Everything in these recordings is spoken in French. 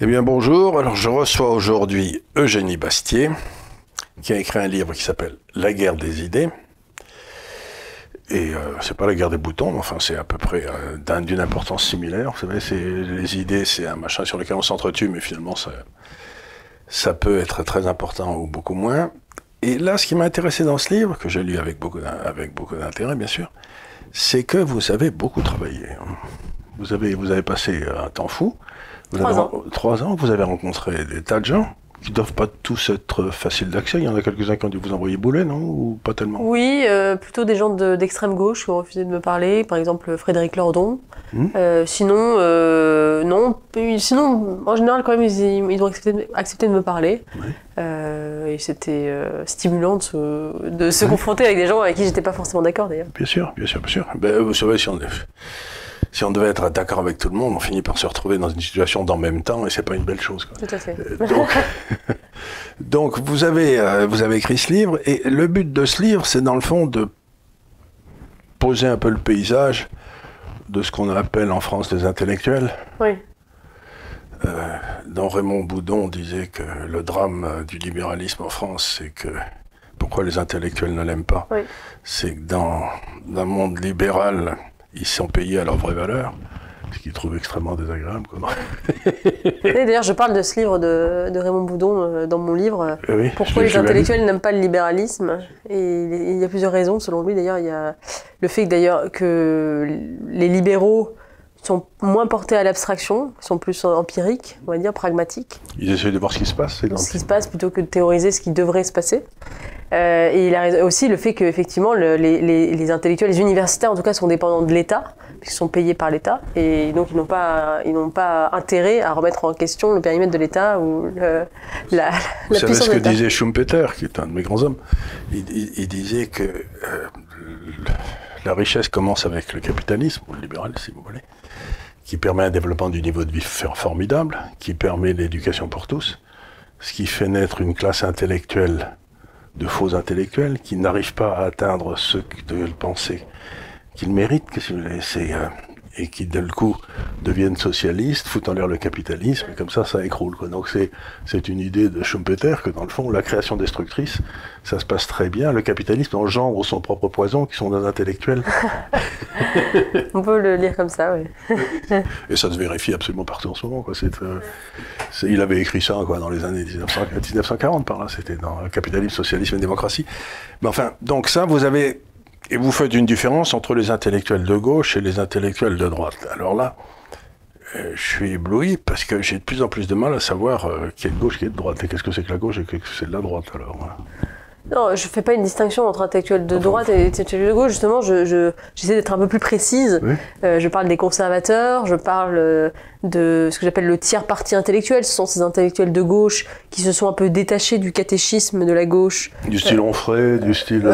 Eh bien bonjour, alors je reçois aujourd'hui Eugénie Bastier, qui a écrit un livre qui s'appelle La guerre des idées. Et c'est pas la guerre des boutons, mais enfin c'est à peu près d'une importance similaire. Vous savez, les idées, c'est un machin sur lequel on s'entretue, mais finalement ça peut être très important ou beaucoup moins. Et là, ce qui m'a intéressé dans ce livre, que j'ai lu avec beaucoup d'intérêt bien sûr, c'est que vous avez beaucoup travaillé. Vous avez passé un temps fou. 3 ans, vous avez rencontré des tas de gens qui ne doivent pas tous être faciles d'accès. Il y en a quelques-uns qui ont dû vous envoyer bouler, non? Ou pas tellement? Oui, plutôt des gens d'extrême gauche qui ont refusé de me parler, par exemple Frédéric Lordon. Sinon, non. Sinon, en général, quand même, ils ont accepté de me parler. Oui. Et c'était stimulant de se confronter avec des gens avec qui j'étais pas forcément d'accord, d'ailleurs. Bien sûr. Ben, vous savez, si on devait être d'accord avec tout le monde, on finit par se retrouver dans une situation d'en même temps, et c'est pas une belle chose, quoi. Tout à fait. Donc vous avez écrit ce livre, et le but de ce livre, c'est dans le fond de poser un peu le paysage de ce qu'on appelle en France des intellectuels. Oui. Dont Raymond Boudon disait que le drame du libéralisme en France, c'est que pourquoi les intellectuels ne l'aiment pas, oui. C'est que dans un monde libéral, ils sont payés à leur vraie valeur, ce qu'ils trouvent extrêmement désagréable. D'ailleurs, je parle de ce livre de Raymond Boudon dans mon livre. Oui, pourquoi les intellectuels n'aiment pas le libéralisme. Et il y a plusieurs raisons, selon lui. D'ailleurs, il y a le fait que les libéraux sont moins portés à l'abstraction, sont plus empiriques, on va dire, pragmatiques. Ils essaient de voir ce qui se passe. Ce qui se passe plutôt que de théoriser ce qui devrait se passer. Et il a aussi le fait qu'effectivement, les intellectuels, les universitaires en tout cas, sont dépendants de l'État, puisqu'ils sont payés par l'État, et donc ils n'ont pas intérêt à remettre en question le périmètre de l'État ou la puissance de l'État. Vous savez ce que disait Schumpeter, qui est un de mes grands hommes. Il disait que la richesse commence avec le capitalisme, ou le libéralisme si vous voulez, qui permet un développement du niveau de vie formidable, qui permet l'éducation pour tous, ce qui fait naître une classe intellectuelle de faux intellectuels qui n'arrivent pas à atteindre ce qu'ils pensaient qu'ils méritent, et qui d'un coup deviennent socialistes, foutent en l'air le capitalisme, et comme ça écroule, quoi. Donc c'est une idée de Schumpeter que dans le fond, la création destructrice, ça se passe très bien. Le capitalisme engendre son propre poison, qui sont des intellectuels. On peut le lire comme ça, oui. Et ça se vérifie absolument partout en ce moment, quoi. Il avait écrit ça, quoi, dans les années 1940, par là. C'était dans Capitalisme, Socialisme et Démocratie. Mais enfin, donc ça, et vous faites une différence entre les intellectuels de gauche et les intellectuels de droite. Alors là, je suis ébloui parce que j'ai de plus en plus de mal à savoir qui est de gauche, qui est de droite. Et qu'est-ce que c'est que la gauche et qu'est-ce que c'est de la droite, alors? Non, je ne fais pas une distinction entre intellectuels de droite et intellectuels de gauche. Justement, j'essaie d'être un peu plus précise. Oui. Je parle des conservateurs, je parle de ce que j'appelle le tiers parti intellectuel. Ce sont ces intellectuels de gauche qui se sont un peu détachés du catéchisme de la gauche. Du style Onfray, du style...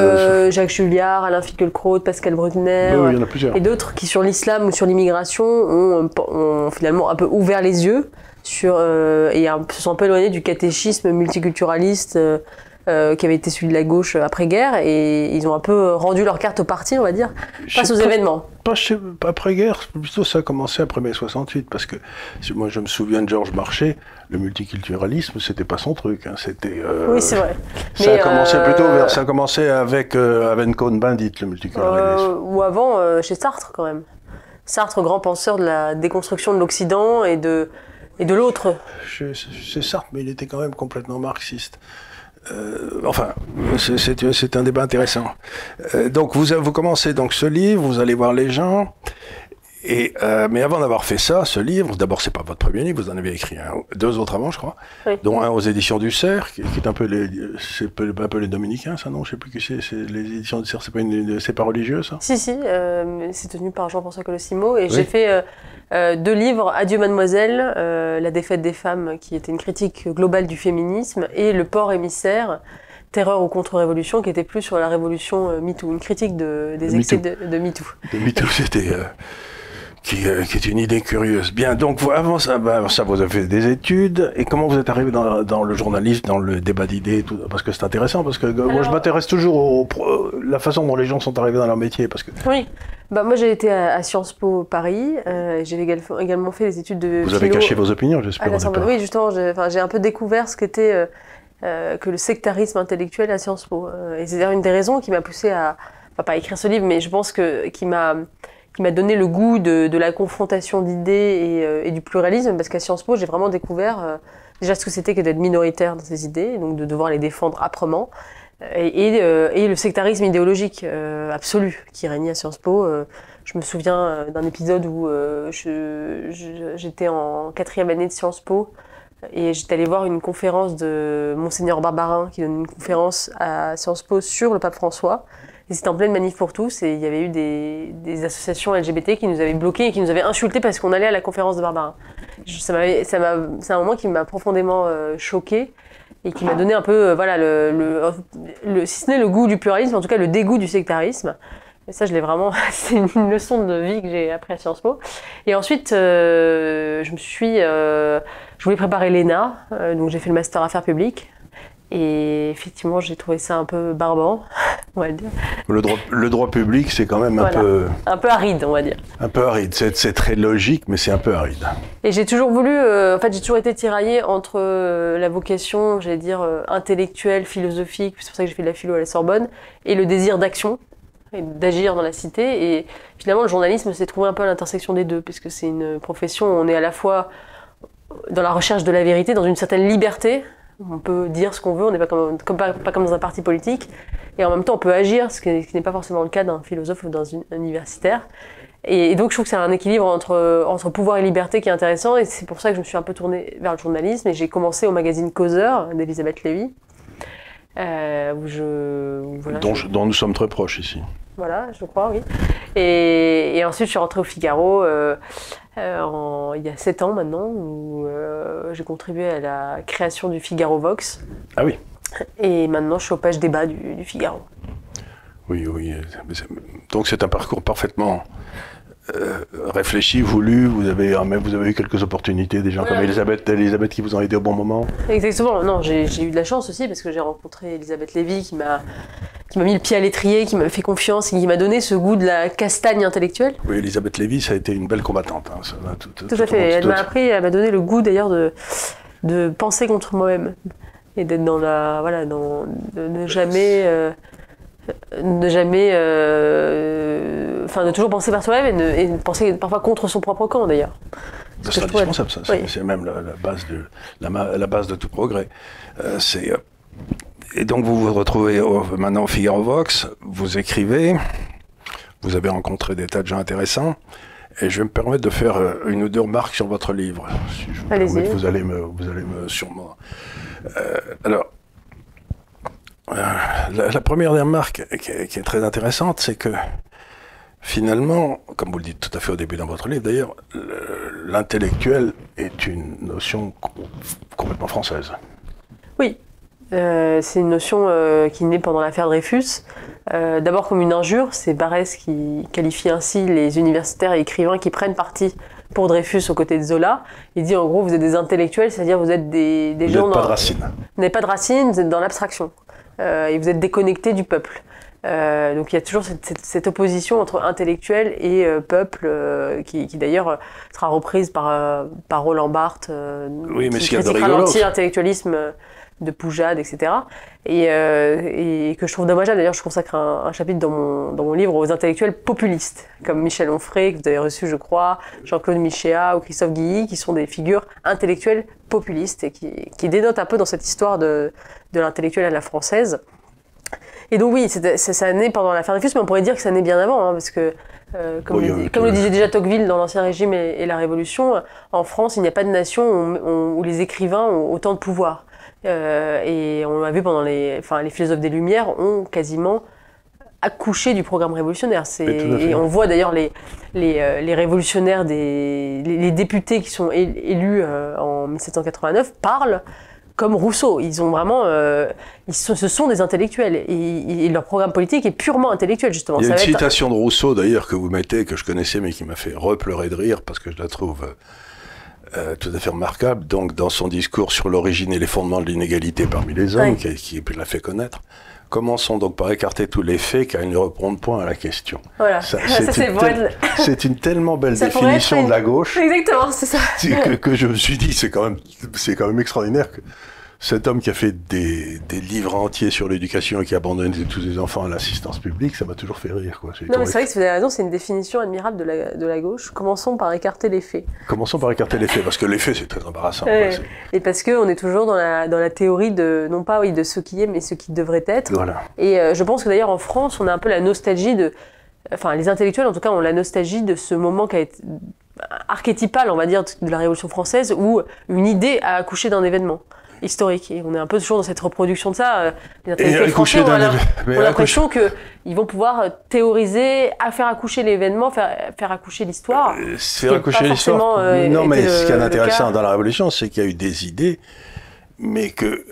Jacques Julliard, Alain Finkielkraut, Pascal Bruckner. Oui, il y en a plusieurs. Et d'autres qui, sur l'islam ou sur l'immigration, ont finalement un peu ouvert les yeux et se sont un peu éloignés du catéchisme multiculturaliste qui avait été celui de la gauche après-guerre, et ils ont un peu rendu leur carte au parti, on va dire, face aux événements. Pas après-guerre, plutôt ça a commencé après mai 68, parce que moi je me souviens de Georges Marchais, le multiculturalisme, c'était pas son truc, hein, c'était... oui, c'est vrai. Ça a commencé avec Cohn-Bendit, le multiculturalisme. Ou avant, chez Sartre, quand même. Sartre, grand penseur de la déconstruction de l'Occident et de l'autre. C'est Sartre, mais il était quand même complètement marxiste. Enfin, c'est un débat intéressant. Donc vous commencez donc ce livre, vous allez voir les gens, mais avant d'avoir fait ça, ce livre, d'abord c'est pas votre premier livre, vous en avez écrit 2 autres avant, je crois, oui. Dont un aux éditions du Cerf, qui est un peu les Dominicains, ça, non, je sais plus qui c'est les éditions du Cerf, c'est pas religieux, ça? Si, c'est tenu par Jean-François Colosimo, et oui. J'ai fait 2 livres, Adieu Mademoiselle, La défaite des femmes, qui était une critique globale du féminisme, et Le port émissaire, Terreur ou contre-révolution, qui était plus sur la révolution MeToo, une critique des excès de MeToo. De MeToo, c'était... qui est une idée curieuse. Bien, donc avant ça, vous avez fait des études, et comment vous êtes arrivé dans le journalisme, dans le débat d'idées, tout, parce que c'est intéressant, parce que moi je m'intéresse toujours la façon dont les gens sont arrivés dans leur métier. Parce que... Oui, moi j'ai été à Sciences Po Paris, j'ai également fait des études de philo. Vous avez caché vos opinions, j'espère. Oui, justement, j'ai un peu découvert ce qu'était que le sectarisme intellectuel à Sciences Po. Et c'est d'ailleurs une des raisons qui m'a poussée à, pas écrire ce livre, mais je pense qui m'a donné le goût de la confrontation d'idées et du pluralisme, parce qu'à Sciences Po, j'ai vraiment découvert déjà ce que c'était que d'être minoritaire dans ses idées, et donc de devoir les défendre âprement, et le sectarisme idéologique absolu qui régnait à Sciences Po. Je me souviens d'un épisode où j'étais en 4e année de Sciences Po, et j'étais allée voir une conférence de Monseigneur Barbarin, qui donne une conférence à Sciences Po sur le pape François. Et c'était en pleine manif pour tous, et il y avait eu des associations LGBT qui nous avaient bloqués et qui nous avaient insultés parce qu'on allait à la conférence de Barbarin. C'est un moment qui m'a profondément choquée et qui m'a donné un peu, si ce n'est le goût du pluralisme, en tout cas le dégoût du sectarisme. Et ça, c'est une leçon de vie que j'ai appris à Sciences Po. Et ensuite, je voulais préparer l'ENA, donc j'ai fait le master affaires publiques. Et effectivement, j'ai trouvé ça un peu barbant, on va le dire. Le droit public, c'est quand même un peu aride, on va dire. Un peu aride. C'est très logique, mais c'est un peu aride. Et j'ai toujours voulu, j'ai toujours été tiraillée entre la vocation, j'allais dire, intellectuelle, philosophique, c'est pour ça que j'ai fait de la philo à la Sorbonne, et le désir d'action, et d'agir dans la cité. Et finalement, le journalisme s'est trouvé un peu à l'intersection des deux, puisque c'est une profession où on est à la fois dans la recherche de la vérité, dans une certaine liberté. On peut dire ce qu'on veut, on n'est pas comme dans un parti politique, et en même temps on peut agir, ce qui n'est pas forcément le cas d'un philosophe ou d'un universitaire. Et donc je trouve que c'est un équilibre entre pouvoir et liberté qui est intéressant, et c'est pour ça que je me suis un peu tournée vers le journalisme, et j'ai commencé au magazine Causeur d'Elisabeth Lévy, dont nous sommes très proches ici. Voilà, je crois, oui. Et ensuite je suis rentrée au Figaro il y a 7 ans maintenant, où j'ai contribué à la création du Figaro Vox. Ah oui. Et maintenant, je suis aux pages débat du Figaro. Oui. Donc c'est un parcours parfaitement réfléchi, voulu. Vous avez eu quelques opportunités, des gens comme Elisabeth qui vous ont aidé au bon moment. Exactement. Non, j'ai eu de la chance aussi, parce que j'ai rencontré Elisabeth Lévy qui m'a mis le pied à l'étrier, qui m'a fait confiance et qui m'a donné ce goût de la castagne intellectuelle. Oui, Elisabeth Lévy, ça a été une belle combattante. Hein. Tout à fait. Elle m'a donné le goût d'ailleurs de penser contre moi-même et d'être dans de toujours penser par soi-même et de penser parfois contre son propre camp d'ailleurs. C'est indispensable, ça. Oui. C'est même la base de tout progrès. Et donc vous vous retrouvez maintenant au Figaro Vox, vous écrivez, vous avez rencontré des tas de gens intéressants, et je vais me permettre de faire une ou deux remarques sur votre livre. Si je vous permets, vous allez me sûrement... la première remarque qui est très intéressante, c'est que finalement, comme vous le dites tout à fait au début dans votre livre d'ailleurs, l'intellectuel est une notion complètement française. Oui. C'est une notion qui naît pendant l'affaire Dreyfus. D'abord comme une injure, c'est Barès qui qualifie ainsi les universitaires et écrivains qui prennent parti pour Dreyfus aux côtés de Zola. Il dit en gros, vous êtes des intellectuels, c'est-à-dire vous êtes des gens... Vous n'avez pas de racines. Vous n'avez pas de racines, vous êtes dans l'abstraction. Et vous êtes déconnectés du peuple. Donc il y a toujours cette opposition entre intellectuel et peuple qui d'ailleurs sera reprise par Roland Barthes, oui, mais qui critiquera l'anti-intellectualisme de Poujade, etc. Et que je trouve dommageable. D'ailleurs, je consacre un chapitre dans mon livre aux intellectuels populistes, comme Michel Onfray, que vous avez reçu, je crois, Jean-Claude Michéa ou Christophe Guilly, qui sont des figures intellectuelles populistes et qui dénotent un peu dans cette histoire de l'intellectuel à la française. Et donc oui, ça naît pendant l'affaire Dreyfus, mais on pourrait dire que ça naît bien avant, hein, parce que, comme le disait déjà Tocqueville dans l'Ancien Régime et la Révolution, en France, il n'y a pas de nation où les écrivains ont autant de pouvoir. Et on l'a vu pendant les philosophes des Lumières ont quasiment accouché du programme révolutionnaire. Et on voit d'ailleurs les révolutionnaires, les députés qui sont élus en 1789 parlent comme Rousseau. Ils ont vraiment, ce sont des intellectuels et leur programme politique est purement intellectuel justement. Il y a une citation de Rousseau d'ailleurs que vous mettez, que je connaissais mais qui m'a fait repleurer de rire parce que je la trouve tout à fait remarquable. Donc dans son discours sur l'origine et les fondements de l'inégalité parmi les hommes, qui l'a fait connaître. Commençons donc par écarter tous les faits car ils ne répondent point à la question. Voilà. C'est une tellement belle définition de la gauche. Exactement, c'est ça. Que je me suis dit, c'est quand même extraordinaire que cet homme qui a fait des livres entiers sur l'éducation et qui a abandonné tous ses enfants à l'assistance publique, ça m'a toujours fait rire, quoi. Non, mais c'est vrai que vous avez raison, c'est une définition admirable de la gauche. Commençons par écarter les faits. Commençons par écarter les faits, parce que les faits, c'est très embarrassant. Et parce qu'on est toujours dans la théorie de, non pas de ce qui est, mais ce qui devrait être. Voilà. Et je pense que d'ailleurs en France, on a un peu la nostalgie enfin les intellectuels en tout cas ont la nostalgie de ce moment qui a été archétypal, on va dire, de la Révolution française, où une idée a accouché d'un événement historique. Et on est un peu toujours dans cette reproduction de ça. Les intellectuels français ont l'impression qu'ils vont pouvoir théoriser, faire accoucher l'événement, faire accoucher l'histoire. Faire accoucher l'histoire. Non, mais ce qui est intéressant dans la Révolution, c'est qu'il y a eu des idées, mais que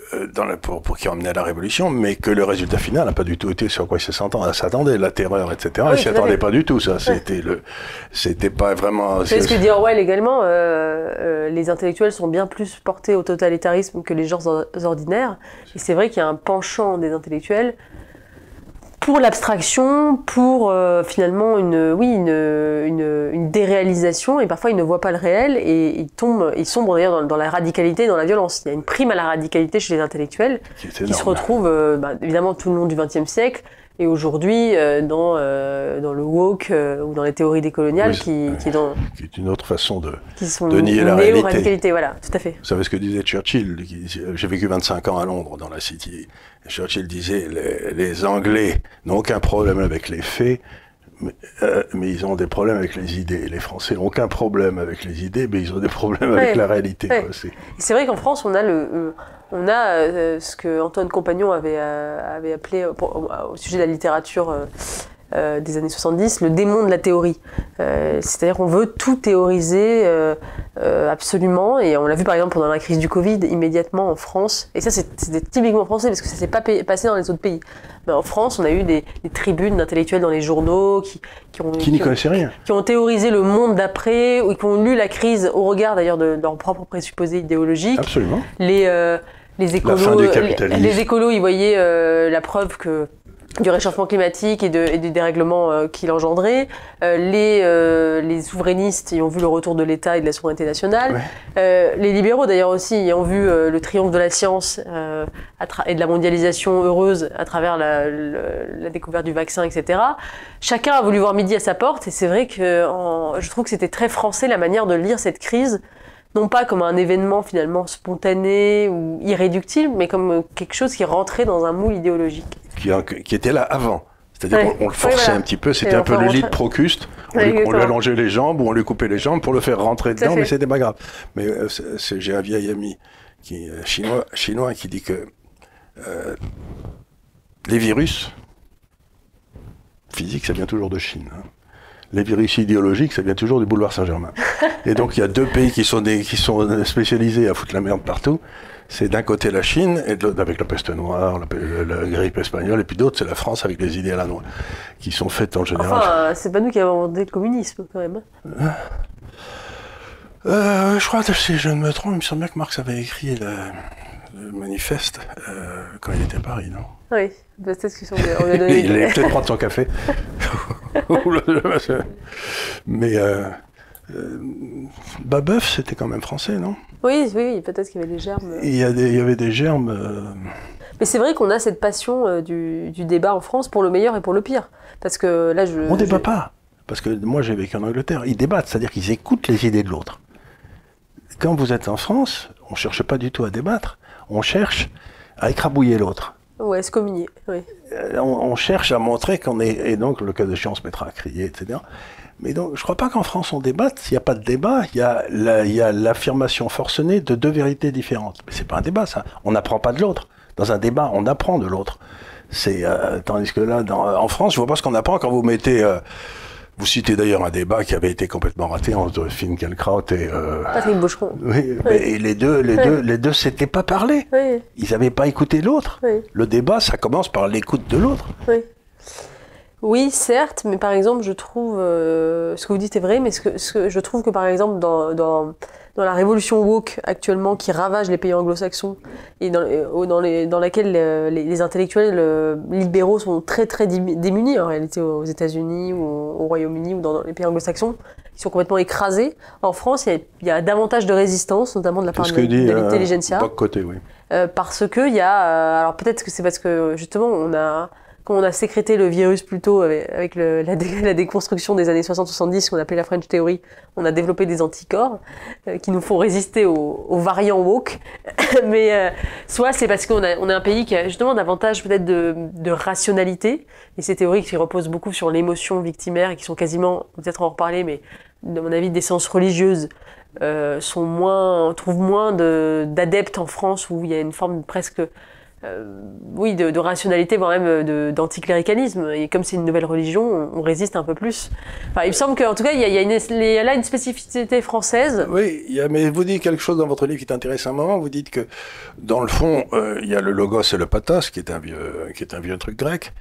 pour qui ont amené à la Révolution, mais que le résultat final n'a pas du tout été sur quoi ils s'attendaient, la terreur, etc. Ils ne s'y attendaient pas du tout, ça. C'était pas vraiment. C'est ce que dit Orwell également. Les intellectuels sont bien plus portés au totalitarisme que les gens ordinaires. Et c'est vrai qu'il y a un penchant des intellectuels pour l'abstraction, pour finalement une déréalisation, et parfois ils ne voient pas le réel et ils sombrent d'ailleurs dans la radicalité, dans la violence. Il y a une prime à la radicalité chez les intellectuels qui se retrouvent évidemment tout le long du XXe siècle et aujourd'hui dans le woke ou dans les théories décoloniales qui est une autre façon de nier la réalité. Néo-radicalité, voilà, tout à fait. Vous savez ce que disait Churchill? J'ai vécu 25 ans à Londres, dans la City. Churchill disait, les Anglais n'ont aucun problème avec les faits, mais ils ont des problèmes avec les idées. Les Français n'ont aucun problème avec les idées, mais ils ont des problèmes avec la réalité. Ouais. C'est vrai qu'en France, on a ce que Antoine Compagnon avait appelé, au sujet de la littérature des années 70, le démon de la théorie. C'est-à-dire qu'on veut tout théoriser absolument, et on l'a vu par exemple pendant la crise du Covid, immédiatement en France, et ça c'était typiquement français parce que ça s'est pas passé dans les autres pays. Mais en France, on a eu des tribunes d'intellectuels dans les journaux qui n'y connaissaient rien. Qui ont théorisé le monde d'après, ou qui ont lu la crise au regard d'ailleurs de leurs propres présupposés idéologiques. Absolument. Les écolos, ils voyaient la preuve du réchauffement climatique et du dérèglement qu'il engendrait. Les souverainistes y ont vu le retour de l'État et de la souveraineté nationale. Ouais. Les libéraux d'ailleurs aussi y ont vu le triomphe de la science et de la mondialisation heureuse à travers la découverte du vaccin, etc. Chacun a voulu voir midi à sa porte, et c'est vrai que je trouve que c'était très français la manière de lire cette crise, non pas comme un événement finalement spontané ou irréductible, mais comme quelque chose qui rentrait dans un moule idéologique. Qui était là avant. C'est-à-dire qu'on le forçait un petit peu, c'était un peu l'élite Procuste, on lui allongeait les jambes ou on lui coupait les jambes pour le faire rentrer dedans, mais c'était pas grave. Mais j'ai un vieil ami chinois qui dit que les virus physiques, ça vient toujours de Chine. Hein. Les virus idéologiques, ça vient toujours du boulevard Saint-Germain. Et donc il y a deux pays qui sont spécialisés à foutre la merde partout. C'est d'un côté la Chine, et de l'autre avec la peste noire, la grippe espagnole, et puis d'autres, c'est la France avec les idées à la noix, qui sont faites en général. Enfin, c'est pas nous qui avons inventé le communisme, quand même. Je crois que si je ne me trompe, il me semble bien que Marx avait écrit le manifeste quand il était à Paris, non? Oui, peut-être qu'on lui a donné... Il allait peut-être prendre son café. Mais Babeuf, c'était quand même français, non? Oui, peut-être qu'il y avait des germes. Il y avait des germes. Mais c'est vrai qu'on a cette passion du débat en France pour le meilleur et pour le pire. Parce que là, on débat pas. Parce que moi, j'ai vécu en Angleterre. Ils débattent, c'est-à-dire qu'ils écoutent les idées de l'autre. Quand vous êtes en France, on cherche pas du tout à débattre. On cherche à écrabouiller l'autre. Ouais, se communier, oui. On cherche à montrer qu'on est... Et donc, le cas de on se mettra à crier, etc. Mais donc, je ne crois pas qu'en France, on débatte. S'il n'y a pas de débat, il y a l'affirmation forcenée de deux vérités différentes. Mais ce n'est pas un débat, ça. On n'apprend pas de l'autre. Dans un débat, on apprend de l'autre. Tandis que là, en France, je ne vois pas ce qu'on apprend quand vous mettez Vous citez d'ailleurs un débat qui avait été complètement raté entre Finkielkraut et Patrick Baucheron. Oui, mais les deux s'étaient pas parlé. Oui. Ils n'avaient pas écouté l'autre. Oui. Le débat, ça commence par l'écoute de l'autre. Oui. Oui, certes, mais par exemple, je trouve ce que vous dites est vrai, mais je trouve que par exemple dans la révolution woke actuellement qui ravage les pays anglo-saxons et dans laquelle les intellectuels libéraux sont très très démunis en réalité aux États-Unis ou au Royaume-Uni ou dans les pays anglo-saxons, qui sont complètement écrasés. En France, il y a davantage de résistance, notamment de la part de l'intelligentsia. Côté, oui. Parce que il y a, alors peut-être que c'est parce que justement quand on a sécrété le virus plus tôt avec la déconstruction des années 60-70, qu'on appelait la French Theory, on a développé des anticorps qui nous font résister aux variants woke. Mais soit c'est parce qu'on est un pays qui a justement davantage peut-être de rationalité, et ces théories qui reposent beaucoup sur l'émotion victimaire et qui sont quasiment, peut-être en reparler, mais de mon avis, d'essence religieuse, trouvent moins d'adeptes en France où il y a une forme presque de rationalité, voire même d'anticléricalisme. Et comme c'est une nouvelle religion, on résiste un peu plus. Enfin, il me semble qu'en tout cas, il y a là une spécificité française. Oui, mais vous dites quelque chose dans votre livre qui t'intéresse un moment. Vous dites que, dans le fond, il y a le logos et le pathos, qui est un vieux truc grec.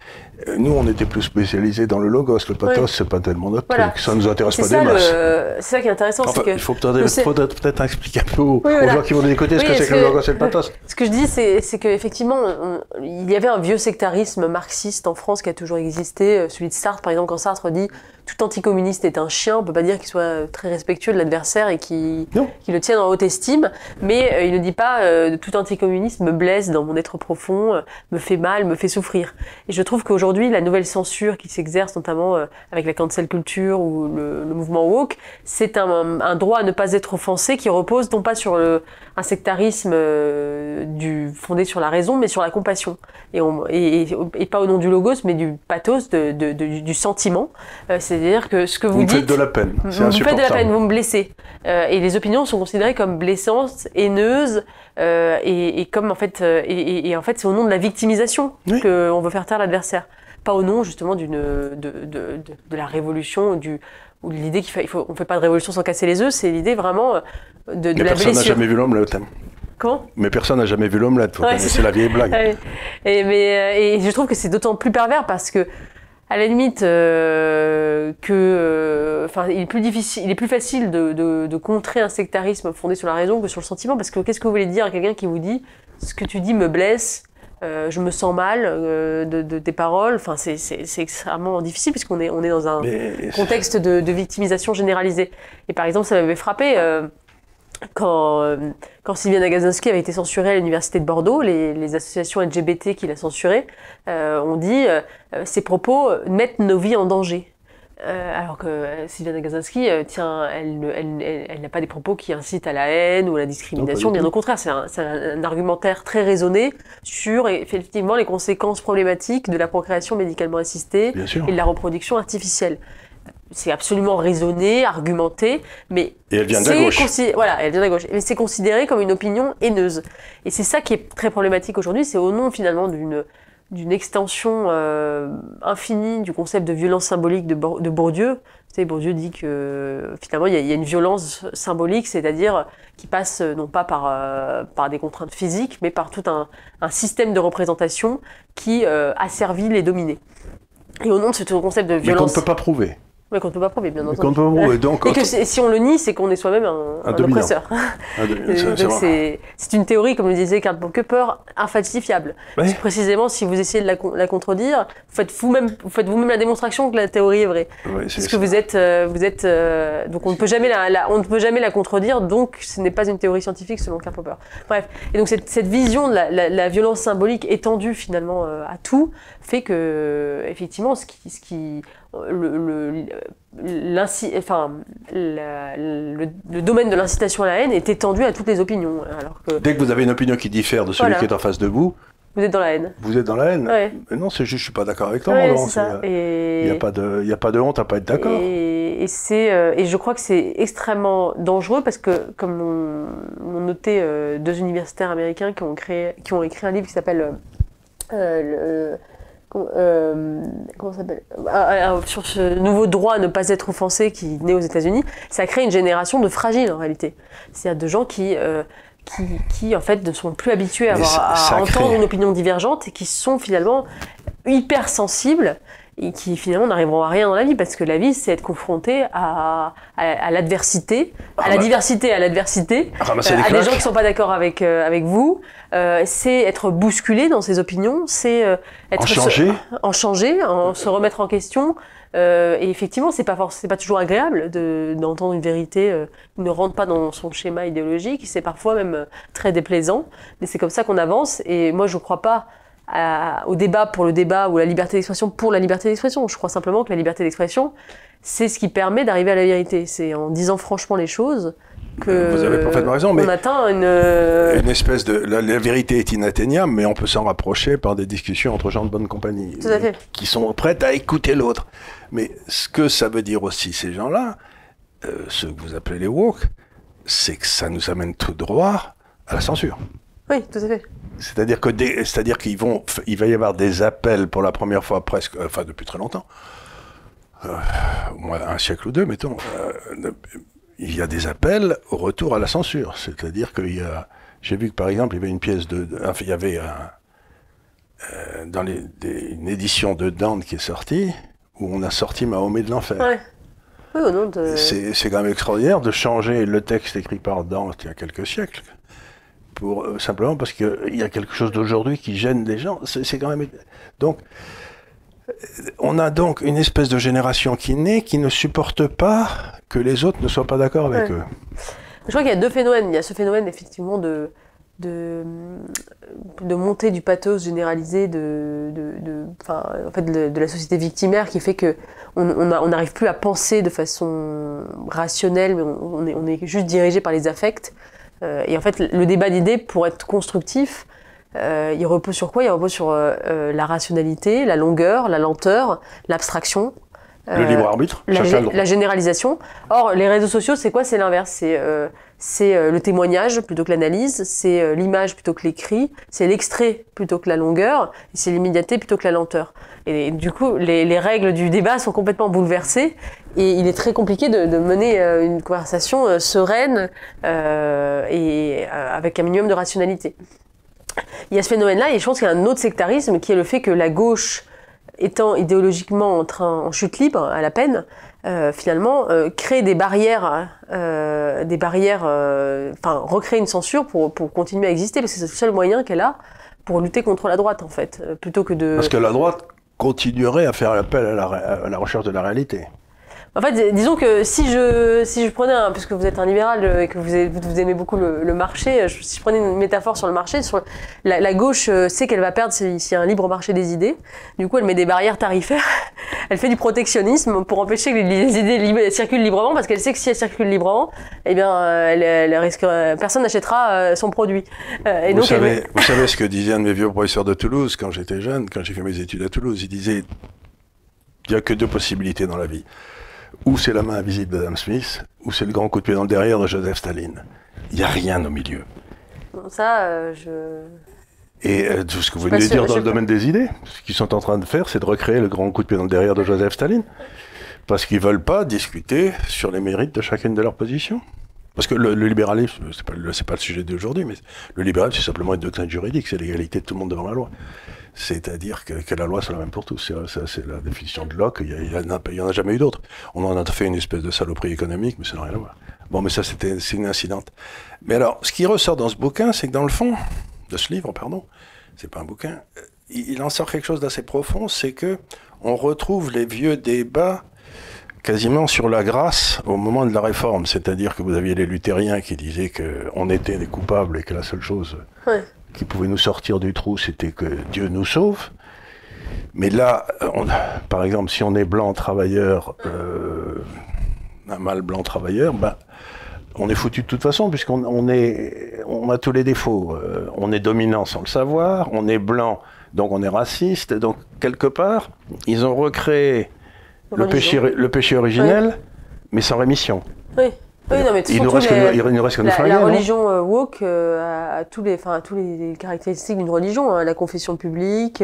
Nous, on était plus spécialisés dans le logos. Le pathos, c'est pas tellement notre truc. Ça nous intéresse pas des masses. C'est ça qui est intéressant. Enfin, il faut peut-être expliquer un peu aux gens qui vont nous écouter ce que c'est que le logos et le pathos. Ce que je dis, c'est qu'effectivement, il y avait un vieux sectarisme marxiste en France qui a toujours existé, celui de Sartre par exemple. Quand Sartre dit tout anticommuniste est un chien, on peut pas dire qu'il soit très respectueux de l'adversaire et qu'il le tienne en haute estime, mais il ne dit pas tout anticommuniste me blesse dans mon être profond, me fait mal, me fait souffrir. Et je trouve qu'aujourd'hui la nouvelle censure qui s'exerce notamment avec la cancel culture ou le mouvement woke, c'est un droit à ne pas être offensé qui repose non pas sur un sectarisme fondé sur la raison, mais sur la compassion. Et pas au nom du logos, mais du pathos, du sentiment. C'est-à-dire que ce que vous dites... Vous me faites de la peine, c'est insupportable. Vous me faites de la peine, vous me blessez. Et les opinions sont considérées comme blessantes, haineuses, et en fait, c'est au nom de la victimisation qu'on veut faire taire l'adversaire. Pas au nom, justement, de la révolution, ou l'idée on ne fait pas de révolution sans casser les œufs, c'est l'idée vraiment de la blessure. Personne n'a jamais vu l'omelette. Comment ? Mais personne n'a jamais vu l'omelette, vous connaissez la vieille blague. Ouais. Et je trouve que c'est d'autant plus pervers parce que, à la limite, il est plus facile de contrer un sectarisme fondé sur la raison que sur le sentiment, parce que qu'est-ce que vous voulez dire à quelqu'un qui vous dit « ce que tu dis me blesse », je me sens mal de tes paroles. Enfin, c'est extrêmement difficile puisqu'on est dans un contexte de victimisation généralisée. Et par exemple, ça m'avait frappé quand Sylviane Agacinski avait été censurée à l'université de Bordeaux, les associations LGBT qui la censuraient ont dit ses propos mettent nos vies en danger. Alors que Sylviane Agacinski, elle n'a pas des propos qui incitent à la haine ou à la discrimination, bien au contraire, c'est un argumentaire très raisonné sur effectivement les conséquences problématiques de la procréation médicalement assistée et de la reproduction artificielle. C'est absolument raisonné, argumenté, mais et elle vient de la gauche. Voilà, elle vient de la gauche. Mais c'est considéré comme une opinion haineuse. Et c'est ça qui est très problématique aujourd'hui, c'est au nom finalement d'une extension infinie du concept de violence symbolique de Bourdieu. Vous savez, Bourdieu dit que finalement il y a une violence symbolique, c'est-à-dire qui passe non pas par des contraintes physiques, mais par tout un système de représentation qui asservit les dominés. Et au nom de ce concept de violence... Mais qu'on ne peut pas prouver. Mais qu'on ne peut pas prouver, bien entendu. Donc, et que si on le nie, c'est qu'on est soi-même un oppresseur. C'est une théorie, comme le disait Karl Popper, infalsifiable. Ouais. Précisément, si vous essayez de la contredire, vous faites vous-même la démonstration que la théorie est vraie. Ouais, parce que vous êtes donc on ne peut jamais la contredire, donc ce n'est pas une théorie scientifique selon Karl Popper. Bref, et donc cette vision de la violence symbolique étendue finalement à tout fait que effectivement le domaine de l'incitation à la haine est étendu à toutes les opinions. Alors que, dès que vous avez une opinion qui diffère de celui qui est en face de vous, vous êtes dans la haine. Vous êtes dans la haine. Ouais. Mais non, c'est juste, je suis pas d'accord avec toi. Il n'y a pas de honte à pas être d'accord. Et je crois que c'est extrêmement dangereux parce que, comme l'ont noté deux universitaires américains qui ont écrit un livre qui s'appelle comment ça s'appelle, sur ce nouveau droit à ne pas être offensé qui naît aux États-Unis, ça crée une génération de fragiles en réalité. C'est-à-dire de gens qui en fait ne sont plus habitués à entendre une opinion divergente et qui sont finalement hyper sensibles et qui finalement n'arriveront à rien dans la vie parce que la vie c'est être confronté à l'adversité, à la diversité, à l'adversité, à des gens qui sont pas d'accord avec vous, c'est être bousculé dans ses opinions, c'est être se remettre en question. Et effectivement, c'est pas toujours agréable d'entendre une vérité qui ne rentre pas dans son schéma idéologique. C'est parfois même très déplaisant, mais c'est comme ça qu'on avance. Et moi, je ne crois pas au débat pour le débat ou à la liberté d'expression pour la liberté d'expression. Je crois simplement que la liberté d'expression, c'est ce qui permet d'arriver à la vérité. C'est en disant franchement les choses que vous avez parfaitement raison, mais on atteint une espèce de la vérité est inatteignable, mais on peut s'en rapprocher par des discussions entre gens de bonne compagnie qui sont prêts à écouter l'autre. Mais ce que ça veut dire aussi ces gens-là, ceux que vous appelez les woke, c'est que ça nous amène tout droit à la censure. Oui, tout à fait. C'est-à-dire qu'il va y avoir des appels pour la première fois presque, enfin depuis très longtemps, au moins un siècle ou deux, mettons. Il y a des appels au retour à la censure. C'est-à-dire j'ai vu que par exemple, il y avait une pièce il y avait une édition de Dante qui est sortie, où on a sorti Mahomet de l'enfer. Ouais. Oui, au nom de... C'est quand même extraordinaire de changer le texte écrit par Dante il y a quelques siècles, simplement parce qu'il y a quelque chose d'aujourd'hui qui gêne les gens. C'est quand même... Donc, on a donc une espèce de génération qui naît, qui ne supporte pas que les autres ne soient pas d'accord avec eux. Je crois qu'il y a deux phénomènes. Il y a ce phénomène effectivement de montée du pathos généralisé de la société victimaire qui fait que on n'arrive plus à penser de façon rationnelle, mais on est juste dirigé par les affects. Et en fait, le débat d'idées, pour être constructif, il repose sur quoi? Il repose sur la rationalité, la longueur, la lenteur, l'abstraction. Le libre arbitre, la généralisation. Or, les réseaux sociaux, c'est quoi? C'est l'inverse. C'est le témoignage plutôt que l'analyse, c'est l'image plutôt que l'écrit, c'est l'extrait plutôt que la longueur, et c'est l'immédiateté plutôt que la lenteur. Et du coup, les règles du débat sont complètement bouleversées, et il est très compliqué de mener une conversation sereine et avec un minimum de rationalité. Il y a ce phénomène-là, et je pense qu'il y a un autre sectarisme qui est le fait que la gauche, étant idéologiquement en chute libre, à la peine, finalement, crée des barrières, recréer une censure pour continuer à exister, parce que c'est le seul moyen qu'elle a pour lutter contre la droite, en fait, plutôt que de... Parce que la droite continuerait à faire appel à la recherche de la réalité. En fait, disons que si je prenais, puisque vous êtes un libéral et que vous aimez beaucoup le marché, si je prenais une métaphore sur le marché, la gauche sait qu'elle va perdre s'il y a un libre marché des idées. Du coup, elle met des barrières tarifaires. Elle fait du protectionnisme pour empêcher que les idées circulent librement, parce qu'elle sait que si elles circulent librement, eh bien, elle risque, personne n'achètera son produit. Vous savez ce que disait un de mes vieux professeurs de Toulouse quand j'étais jeune, quand j'ai fait mes études à Toulouse, il disait il n'y a que deux possibilités dans la vie. Ou c'est la main invisible d'Adam Smith, ou c'est le grand coup de pied dans le derrière de Joseph Staline. Il n'y a rien au milieu. Ça, Et tout ce que vous venez de dire dans le domaine des idées, ce qu'ils sont en train de faire, c'est de recréer le grand coup de pied dans le derrière de Joseph Staline. Parce qu'ils ne veulent pas discuter sur les mérites de chacune de leurs positions. Parce que le libéralisme, c'est pas le sujet d'aujourd'hui, mais le libéralisme, c'est simplement une doctrine juridique, c'est l'égalité de tout le monde devant la loi. C'est-à-dire que la loi, c'est la même pour tous. C'est la définition de Locke, il y en a jamais eu d'autre. On en a fait une espèce de saloperie économique, mais ça n'a rien à voir. Bon, mais ça, c'est une incidente. Mais alors, ce qui ressort dans ce bouquin, c'est que dans le fond, de ce livre, pardon, c'est pas un bouquin, il en sort quelque chose d'assez profond, c'est que on retrouve les vieux débats quasiment sur la grâce au moment de la réforme. C'est-à-dire que vous aviez les luthériens qui disaient qu'on était des coupables et que la seule chose qui pouvait nous sortir du trou, c'était que Dieu nous sauve. Mais là, par exemple, si on est blanc travailleur, un mâle blanc travailleur, on est foutu de toute façon, puisqu'on a tous les défauts. On est dominant sans le savoir, on est blanc, donc on est raciste. Donc, quelque part, ils ont recréé le péché originel, mais sans rémission. Oui. Oui, non, mais il ne reste que nous flinguer, la non religion woke a tous les caractéristiques d'une religion, hein, la confession publique,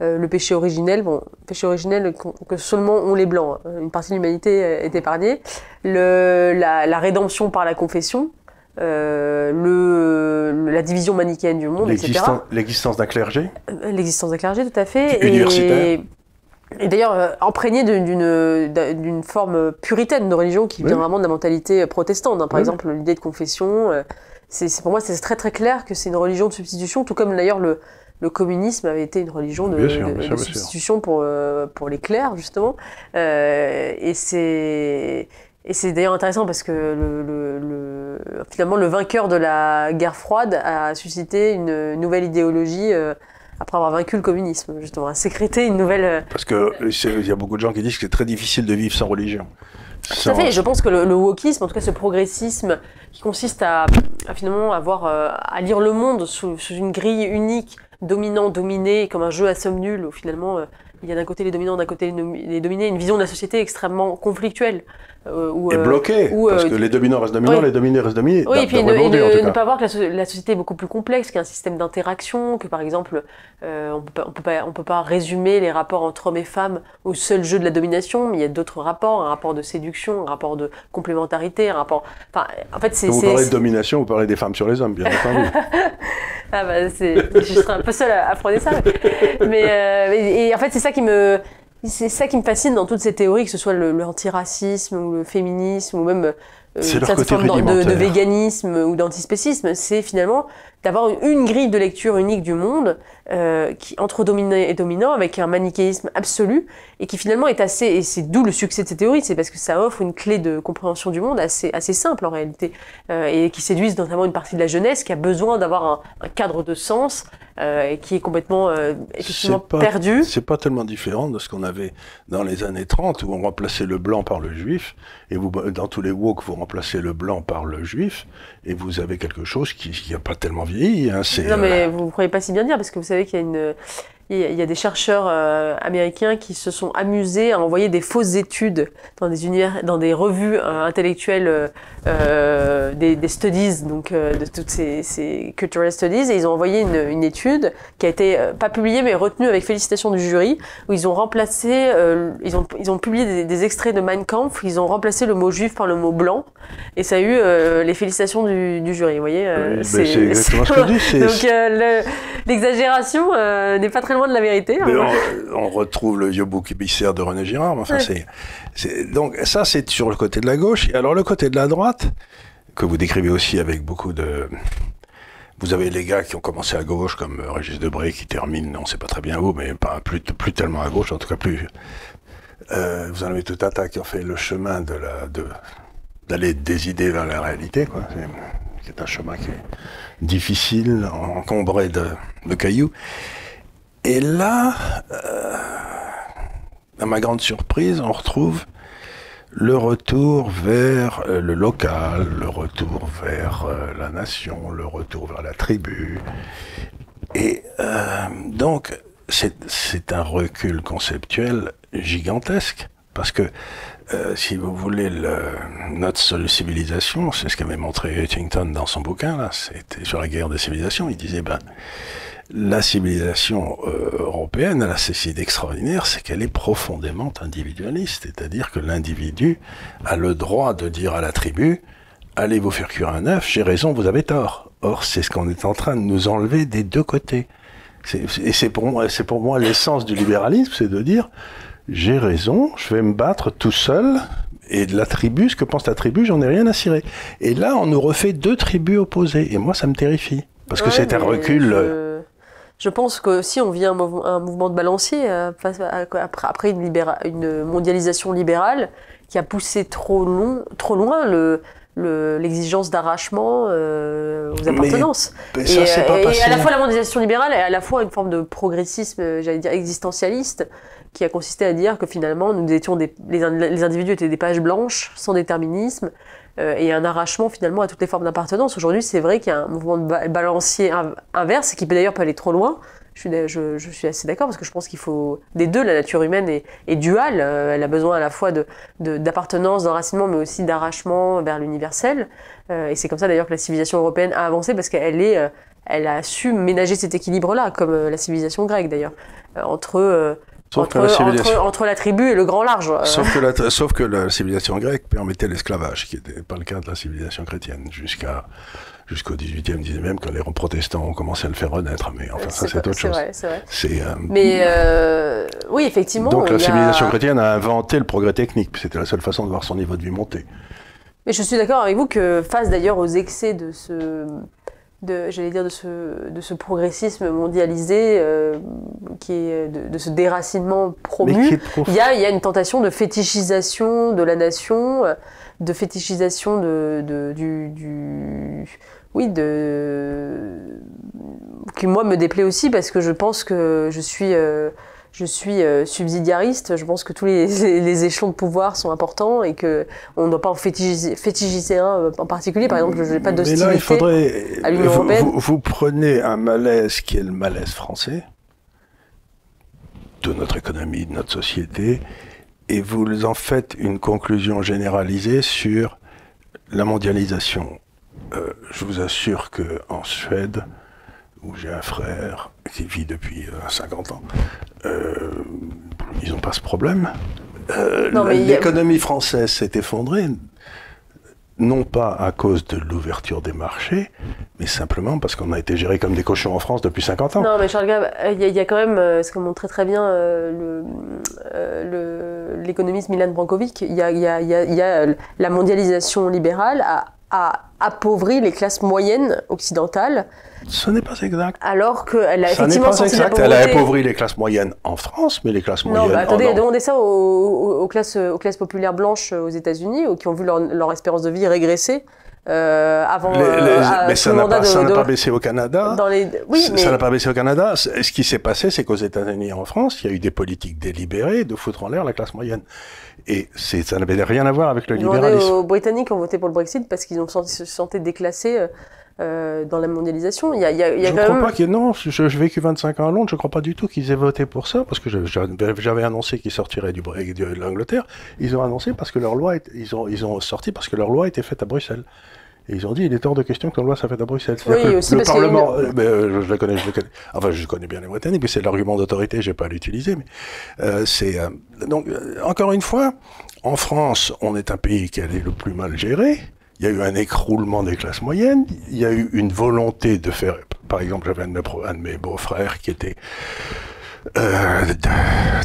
le péché originel, péché originel que seulement ont les blancs, hein, une partie de l'humanité est épargnée, la rédemption par la confession, la division manichéenne du monde, etc. L'existence d'un clergé. L'existence d'un clergé, tout à fait. Universitaire. Et d'ailleurs, imprégné d'une forme puritaine de religion qui vient vraiment de la mentalité protestante. Hein. Par exemple, l'idée de confession, pour moi, c'est très très clair que c'est une religion de substitution, tout comme d'ailleurs le communisme avait été une religion de substitution pour les clercs, justement. Et c'est d'ailleurs intéressant parce que finalement, le vainqueur de la guerre froide a suscité une nouvelle idéologie après avoir vaincu le communisme, justement, a sécrété une nouvelle... Parce qu'il y a beaucoup de gens qui disent que c'est très difficile de vivre sans religion. Tout à fait, je pense que le wokisme, en tout cas ce progressisme qui consiste à finalement à lire le monde sous une grille unique, dominant-dominé, comme un jeu à somme nulle, où finalement il y a d'un côté les dominants, d'un côté les dominés, une vision de la société extrêmement conflictuelle. Et bloqué, parce que les dominants restent dominants, les dominés restent dominés. Oui, et puis ne pas voir que la société est beaucoup plus complexe, qu'il y a un système d'interaction, que par exemple, on peut pas résumer les rapports entre hommes et femmes au seul jeu de la domination, mais il y a d'autres rapports, un rapport de séduction, un rapport de complémentarité, un rapport... Enfin, en fait, Quand vous parlez de domination, vous parlez des femmes sur les hommes, bien entendu. Ah bah, je serais un peu seule à prôner ça. Et en fait, c'est ça qui me fascine dans toutes ces théories, que ce soit l'antiracisme ou le féminisme ou même certaines formes de véganisme ou d'antispécisme. C'est finalement d'avoir une grille de lecture unique du monde qui entre dominé et dominant avec un manichéisme absolu et qui finalement est assez, et c'est d'où le succès de ces théories, c'est parce que ça offre une clé de compréhension du monde assez simple en réalité et qui séduisent notamment une partie de la jeunesse qui a besoin d'avoir un cadre de sens et qui est complètement effectivement perdu. C'est pas tellement différent de ce qu'on avait dans les années 30 où on remplaçait le blanc par le juif et vous, dans tous les woke, vous remplacez le blanc par le juif et vous avez quelque chose qui n'a pas tellement vieilli. Hein, non mais vous ne croyez pas si bien dire parce que vous savez qu'il y a des chercheurs américains qui se sont amusés à envoyer des fausses études dans des revues intellectuelles des studies, donc de toutes ces cultural studies, et ils ont envoyé une étude qui a été pas publiée mais retenue avec félicitations du jury, où ils ont remplacé, ils ont publié des extraits de Mein Kampf, ils ont remplacé le mot juif par le mot blanc, et ça a eu les félicitations du jury, vous voyez. Oui, c'est exactement ce que je dis. Donc l'exagération n'est pas très loin de la vérité. Mais on retrouve le vieux bouc émissaire de René Girard. Enfin, donc ça, c'est sur le côté de la gauche. Et alors le côté de la droite, que vous décrivez aussi avec beaucoup de... Vous avez les gars qui ont commencé à gauche, comme Régis Debray, qui termine, on ne sait pas très bien où, mais pas plus tellement à gauche, en tout cas plus... vous en avez tout un tas qui ont fait le chemin d'aller des idées vers la réalité, quoi. C'est un chemin qui est difficile, encombré de cailloux. Et là, à ma grande surprise, on retrouve le retour vers le local, le retour vers la nation, le retour vers la tribu. Et donc, c'est un recul conceptuel gigantesque, parce que si vous voulez, notre seule civilisation, c'est ce qu'avait montré Huntington dans son bouquin, là, c'était sur la guerre des civilisations. Il disait, la civilisation européenne, elle a ceci d'extraordinaire, c'est qu'elle est profondément individualiste, c'est-à-dire que l'individu a le droit de dire à la tribu, allez vous faire cuire un œuf, j'ai raison, vous avez tort. Or, c'est ce qu'on est en train de nous enlever des deux côtés. Et c'est pour moi l'essence du libéralisme, c'est de dire, j'ai raison, je vais me battre tout seul, et de la tribu, ce que pense la tribu, j'en ai rien à cirer. Et là, on nous refait deux tribus opposées, et moi, ça me terrifie. Parce que c'est un recul... Je pense que si on vit un mouvement de balancier, après une mondialisation libérale qui a poussé trop loin l'exigence d'arrachement aux appartenances. Mais ça, c'est pas passé. Et à la fois la mondialisation libérale et à la fois une forme de progressisme, j'allais dire existentialiste, qui a consisté à dire que finalement nous étions les individus étaient des pages blanches, sans déterminisme, et un arrachement finalement à toutes les formes d'appartenance. Aujourd'hui, c'est vrai qu'il y a un mouvement de balancier inverse, qui peut d'ailleurs aller trop loin, je suis assez d'accord parce que je pense qu'il faut des deux. La nature humaine est duale. Elle a besoin à la fois d'appartenance, d'enracinement, mais aussi d'arrachement vers l'universel. Et c'est comme ça d'ailleurs que la civilisation européenne a avancé parce elle a su ménager cet équilibre-là, comme la civilisation grecque d'ailleurs, entre la tribu et le grand large. Sauf que la civilisation grecque permettait l'esclavage, qui n'était pas le cas de la civilisation chrétienne, jusqu'au 18e, 19e, quand les protestants ont commencé à le faire renaître. Mais enfin, ça, c'est autre chose. C'est vrai. Mais oui, effectivement. Donc la civilisation chrétienne a inventé le progrès technique, puis c'était la seule façon de voir son niveau de vie monter. Mais je suis d'accord avec vous que face d'ailleurs aux excès de ce progressisme mondialisé, qui est de ce déracinement promu, il y a une tentation de fétichisation de la nation, de fétichisation qui moi me déplaît aussi parce que je pense que je suis subsidiariste. Je pense que tous les échelons de pouvoir sont importants et que on ne doit pas en fétichiser un en particulier. Par exemple, je n'ai pas d'hostilité à l'Union européenne. Vous prenez un malaise qui est le malaise français de notre économie, de notre société, et vous en faites une conclusion généralisée sur la mondialisation. Je vous assure qu'en Suède, où j'ai un frère qui vit depuis 50 ans, ils n'ont pas ce problème. L'économie française s'est effondrée, non pas à cause de l'ouverture des marchés, mais simplement parce qu'on a été géré comme des cochons en France depuis 50 ans. Non, mais Charles Gave, il y a quand même, ce que montre très bien l'économiste Milan Brankovic, il y a la mondialisation libérale a appauvri les classes moyennes occidentales. Ce n'est pas exact. Alors qu'elle a effectivement sorti de la pauvreté. Elle a appauvri les classes moyennes en France, mais les classes moyennes... Non, attendez, demandez ça aux classes populaires blanches aux États-Unis, qui ont vu leur espérance de vie régresser avant mais ça n'a pas baissé au Canada. Ça n'a pas baissé au Canada. Ce qui s'est passé, c'est qu'aux États-Unis et en France, il y a eu des politiques délibérées de foutre en l'air la classe moyenne. Et ça n'avait rien à voir avec le libéralisme. Aux Britanniques qui ont voté pour le Brexit parce qu'ils se sentaient déclassés dans la mondialisation. Je ne crois pas qu'ils... Non, j'ai vécu 25 ans à Londres, je ne crois pas du tout qu'ils aient voté pour ça, parce que j'avais annoncé qu'ils sortiraient de l'Angleterre. Ils ont annoncé parce que leur loi... Ils ont sorti parce que leur loi était faite à Bruxelles. Et ils ont dit, il est hors de question que la loi soit faite à Bruxelles. Oui, aussi le Parlement... je connais. Enfin, je connais bien les Britanniques, mais c'est l'argument d'autorité, je n'ai pas à l'utiliser. Mais donc, encore une fois, en France, on est un pays qui est le plus mal géré. Il y a eu un écroulement des classes moyennes. Il y a eu une volonté de faire... Par exemple, j'avais un de mes beaux-frères qui était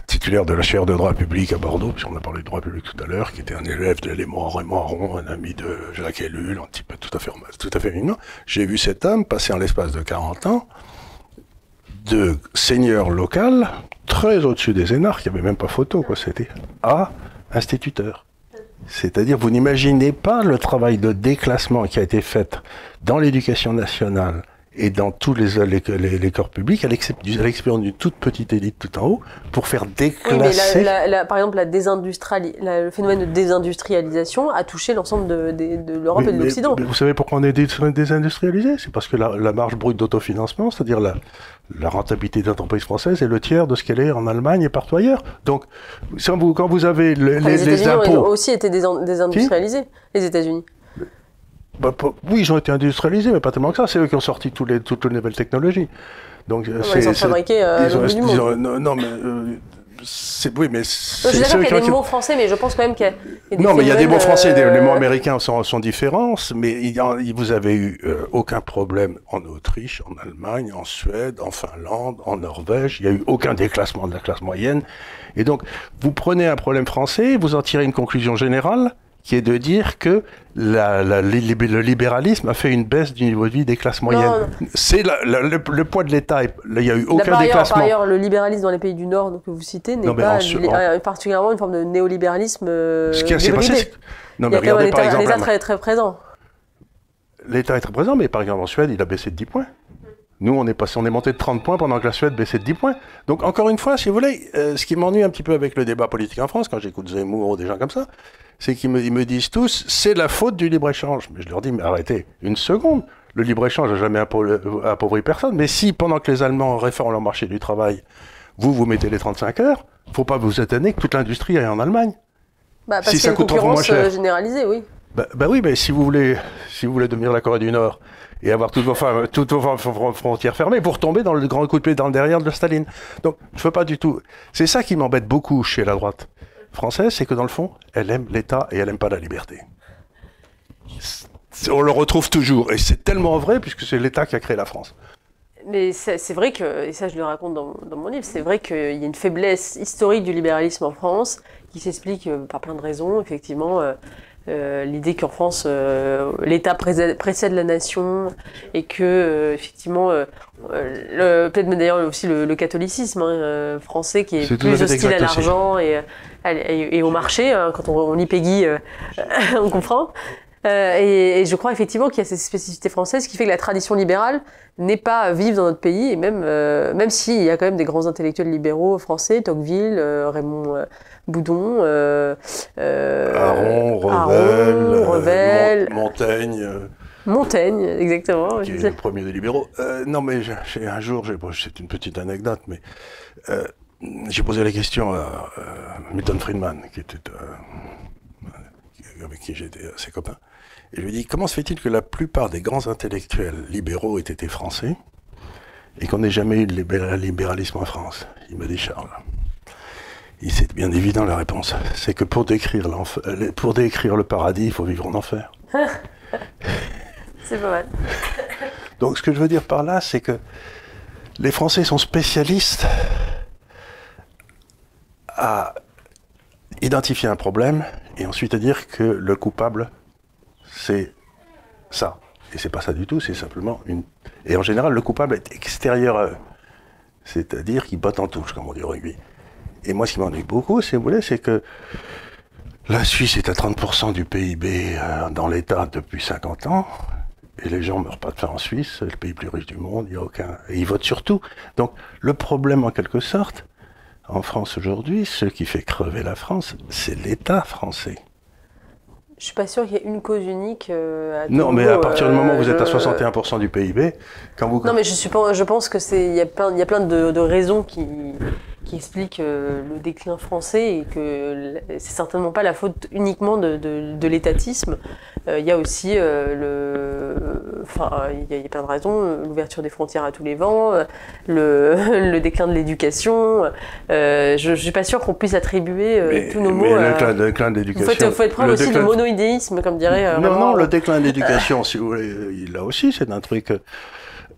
titulaire de la chaire de droit public à Bordeaux, puisqu'on a parlé de droit public tout à l'heure, qui était un élève de Raymond Aron, un ami de Jacques Ellul, un type tout à fait féminin. J'ai vu cet homme passer en l'espace de 40 ans de seigneur local, très au-dessus des énarques, il n'y avait même pas photo, quoi, c'était, à instituteur. C'est-à-dire, vous n'imaginez pas le travail de déclassement qui a été fait dans l'éducation nationale et dans tous les corps publics, à l'exception d'une toute petite élite tout en haut, pour faire déclasser... Oui, mais par exemple, le phénomène de désindustrialisation a touché l'ensemble de l'Europe et de l'Occident. Mais vous savez pourquoi on est désindustrialisé? C'est parce que la marge brute d'autofinancement, c'est-à-dire la rentabilité d'entreprise française est le tiers de ce qu'elle est en Allemagne et partout ailleurs. Donc, quand vous avez les impôts... Ils ont aussi été désindustrialisés, les États-Unis. Oui, ils ont été industrialisés, mais pas tellement que ça. C'est eux qui ont sorti toutes les nouvelles technologies. Donc, ils ont fabriqué du monde. Non, mais... oui, mais... Je suis d'accord qu'il y a des mots français, mais je pense quand même qu'il y a des Non, mais il y a des mots français, les mots américains sont différents, mais vous avez eu aucun problème en Autriche, en Allemagne, en Suède, en Finlande, en Norvège. Il n'y a eu aucun déclassement de la classe moyenne. Et donc, vous prenez un problème français, vous en tirez une conclusion générale, qui est de dire que le libéralisme a fait une baisse du niveau de vie des classes moyennes. Non. C'est le poids de l'État. Il n'y a eu aucun déclassement. Par ailleurs, le libéralisme dans les pays du Nord que vous citez n'est pas particulièrement une forme de néolibéralisme débridé. Non, mais regardez par exemple... L'État très, très présent. L'État est très présent, mais par exemple en Suède, il a baissé de 10 points. Nous, on est monté de 30 points pendant que la Suède baissait de 10 points. Donc, encore une fois, si vous voulez, ce qui m'ennuie un petit peu avec le débat politique en France, quand j'écoute Zemmour ou des gens comme ça, c'est qu'ils me disent tous, c'est la faute du libre-échange. Mais je leur dis, mais arrêtez, une seconde. Le libre-échange n'a jamais appauvri personne. Mais si, pendant que les Allemands réforment leur marché du travail, vous mettez les 35 heures, il ne faut pas vous étonner que toute l'industrie aille en Allemagne. Bah, parce qu'il y a une concurrence généralisée, oui. Bah oui, mais si vous voulez devenir la Corée du Nord et avoir toutes vos frontières fermées, vous retombez dans le grand coup de pied dans le derrière de Staline. Donc, je ne veux pas du tout... C'est ça qui m'embête beaucoup chez la droite française, c'est que dans le fond, elle aime l'État et elle n'aime pas la liberté. On le retrouve toujours, et c'est tellement vrai, puisque c'est l'État qui a créé la France. Mais c'est vrai que, et ça je le raconte dans mon livre, c'est vrai qu'il y a une faiblesse historique du libéralisme en France, qui s'explique par plein de raisons, effectivement... l'idée qu'en France, l'État précède la nation et que, effectivement, peut-être d'ailleurs aussi le catholicisme français qui est plus hostile à l'argent et au marché. Hein, quand on lit Peggy, on comprend. Et je crois effectivement qu'il y a cette spécificité française qui fait que la tradition libérale n'est pas vive dans notre pays, et même s'il y a quand même des grands intellectuels libéraux français, Tocqueville, Raymond Boudon, Aron, Revel, Montaigne, exactement. Qui est le premier des libéraux. Non, mais un jour, c'est une petite anecdote, mais j'ai posé la question à Milton Friedman, avec qui j'étais assez copain. Et je lui ai dit, comment se fait-il que la plupart des grands intellectuels libéraux aient été français et qu'on n'ait jamais eu de libéralisme en France? Il m'a dit, Charles, c'est bien évident la réponse. C'est que pour décrire le paradis, il faut vivre en enfer. C'est pas mal. Donc ce que je veux dire par là, c'est que les Français sont spécialistes à identifier un problème et ensuite à dire que le coupable, c'est ça. Et c'est pas ça du tout, c'est simplement une... Et en général, le coupable est extérieur à eux. C'est-à-dire qu'il botte en touche, comme on dit au rugby. Et moi, ce qui m'ennuie beaucoup, si vous voulez, c'est que la Suisse est à 30% du PIB dans l'État depuis 50 ans. Et les gens ne meurent pas de faim en Suisse, c'est le pays le plus riche du monde, il y a aucun... Et ils votent sur tout. Donc, le problème, en quelque sorte, en France aujourd'hui, ce qui fait crever la France, c'est l'État français. Je suis pas sûr qu'il y ait une cause unique. Non, mais à partir du moment où vous êtes à 61% du PIB, quand vous... Non, mais je pense que il y a plein de raisons qui expliquent le déclin français et que c'est certainement pas la faute uniquement de l'étatisme. Il y a aussi il y a plein de raisons, l'ouverture des frontières à tous les vents, le déclin de l'éducation. Je suis pas sûr qu'on puisse attribuer tous nos maux. Le déclin de l'éducation. Faut être preuve aussi de monoïdéisme, comme dirait. Non, le déclin de l'éducation, si vous voulez, là aussi, c'est un truc.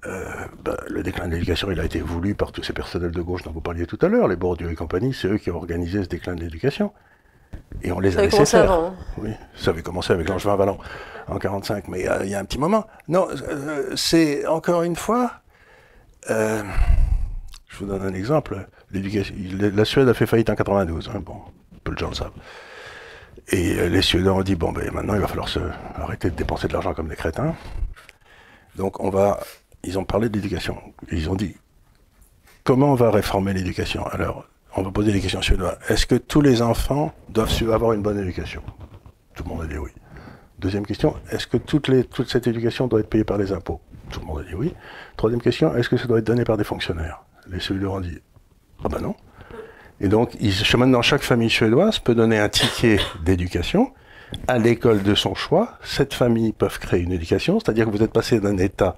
Le déclin de l'éducation, il a été voulu par tous ces personnels de gauche dont vous parliez tout à l'heure, les Bourdieu et compagnie, c'est eux qui ont organisé ce déclin de l'éducation. Et on les a laissés faire. Avant, hein. Oui, ça avait commencé avec Langevin Vallon en 45, mais il y a un petit moment. Non, c'est encore une fois. Je vous donne un exemple. La Suède a fait faillite en 92. Hein, bon, peu de gens le savent. Et les Suédois ont dit bon, ben maintenant il va falloir arrêter de dépenser de l'argent comme des crétins. Donc ils ont parlé de l'éducation. Ils ont dit comment on va réformer l'éducation. Alors, on va poser des questions suédoises. Est-ce que tous les enfants doivent avoir une bonne éducation? Tout le monde a dit oui. Deuxième question, est-ce que toute cette éducation doit être payée par les impôts? Tout le monde a dit oui. Troisième question, est-ce que ça doit être donné par des fonctionnaires? Les Suédois ont dit ah ben non. Et donc, maintenant, chaque famille suédoise peut donner un ticket d'éducation à l'école de son choix. Cette famille peut créer une éducation, c'est-à-dire que vous êtes passé d'un État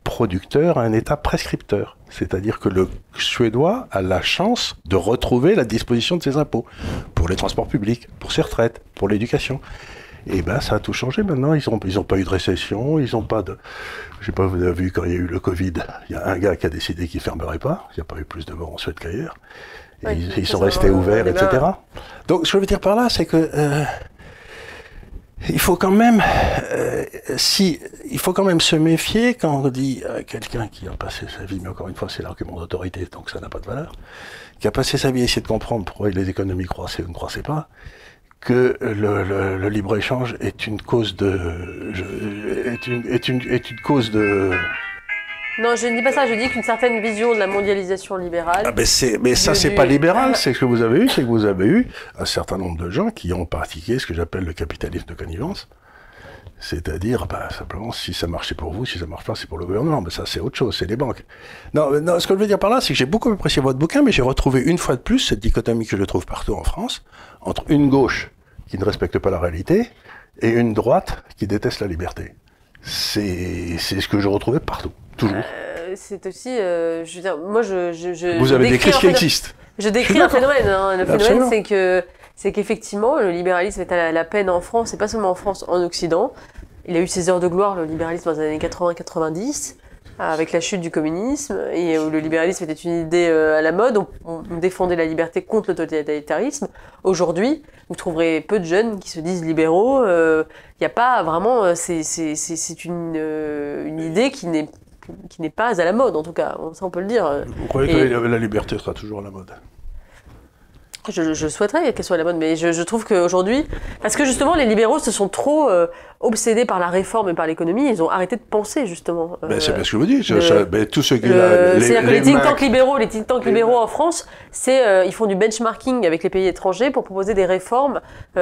producteur à un État prescripteur. C'est-à-dire que le Suédois a la chance de retrouver la disposition de ses impôts pour les transports publics, pour ses retraites, pour l'éducation. Et ben ça a tout changé maintenant. Ils ont pas eu de récession, ils ont pas de... Je sais pas, vous avez vu quand il y a eu le Covid, il y a un gars qui a décidé qu'il fermerait pas. Il n'y a pas eu plus de morts en Suède qu'ailleurs. Ouais, ils sont restés ouverts, etc. Donc ce que je veux dire par là, c'est que il faut quand même se méfier quand on dit à quelqu'un qui a passé sa vie, mais encore une fois c'est l'argument d'autorité, donc ça n'a pas de valeur, qui a passé sa vie à essayer de comprendre pourquoi les économies croissaient ou ne croissaient pas, que le libre-échange est une cause est une cause de... Non, je ne dis pas ça, je dis qu'une certaine vision de la mondialisation libérale... Ah mais ça, c'est pas libéral, c'est ce que vous avez eu, c'est que vous avez eu un certain nombre de gens qui ont pratiqué ce que j'appelle le capitalisme de connivence, C'est-à-dire, simplement, si ça marchait pour vous, si ça marche pas, c'est pour le gouvernement. Mais ça, c'est autre chose, c'est les banques. Non, ce que je veux dire par là, c'est que j'ai beaucoup apprécié votre bouquin, mais j'ai retrouvé une fois de plus cette dichotomie que je trouve partout en France, entre une gauche qui ne respecte pas la réalité et une droite qui déteste la liberté. C'est ce que je retrouvais partout, toujours. C'est aussi, je veux dire, moi, Vous avez décrit ce qui existe. Je décris un phénomène. Hein. Le phénomène, c'est qu'effectivement, le libéralisme est à la peine en France, et pas seulement en France, en Occident. Il a eu ses heures de gloire, le libéralisme, dans les années 80-90, avec la chute du communisme, et où le libéralisme était une idée à la mode. On défendait la liberté contre le totalitarisme. Aujourd'hui, vous trouverez peu de jeunes qui se disent libéraux. Il n'y a pas vraiment... C'est une idée qui n'est pas à la mode, en tout cas. Ça, on peut le dire. Vous croyez que la liberté sera toujours à la mode ? Je souhaiterais qu'elle soit à la mode, mais je trouve qu'aujourd'hui... Parce que justement, les libéraux se sont trop obsédés par la réforme et par l'économie, ils ont arrêté de penser, justement. C'est parce que je vous dis. Tout ce qui c'est-à-dire que les think tanks libéraux en France, ils font du benchmarking avec les pays étrangers pour proposer des réformes